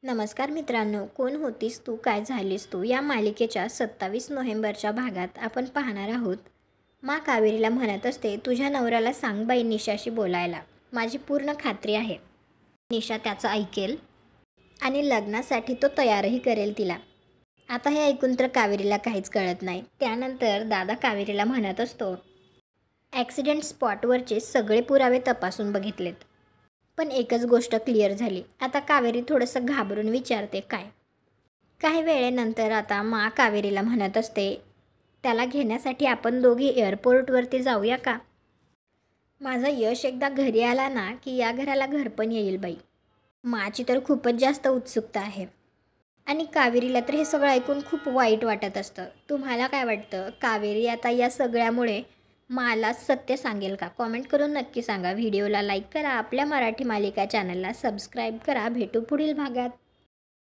नमस्कार मित्रांनो, कोण होतीस तू, काय झालीस तू या मालिकेच्या 27 नोव्हेंबरच्या भागात आपण पाहणार आहोत. माँ कावेरीला म्हणत असते, तुझ्या नवऱ्याला सांग बाई निशाशी बोलायला. माझी पूर्ण खात्री आहे निशा त्याचं ऐकेल आणि लग्नासाठी तो तयारही करेल तिला. आता हे ऐकून तर कावेरीला काहीच कळत नाही. त्यानंतर दादा कावेरीला म्हणत असतो, ॲक्सिडेंट स्पॉटवरचे सगळे पुरावे तपासून बघितलेत, पण एकच गोष्ट क्लिअर झाली. आता कावेरी थोडंसं घाबरून विचारते, काय? काही वेळेनंतर आता माँ कावेरीला म्हणत असते, त्याला घेण्यासाठी आपण दोघी एअरपोर्टवरती जाऊया का? माझा यश एकदा घरी आला ना की या घराला घर पण येईल बाई. माची तर खूपच जास्त उत्सुकता आहे आणि कावेरीला तर हे सगळं ऐकून खूप वाईट वाटत असतं. तुम्हाला काय वाटतं? कावेरी आता या सगळ्यामुळे मला सत्य सांगेल का? कॉमेंट करून नक्की सांगा. व्हिडिओला लाईक करा, आपल्या मराठी मालिका चॅनलला सबस्क्राईब करा. भेटू पुढील भागात.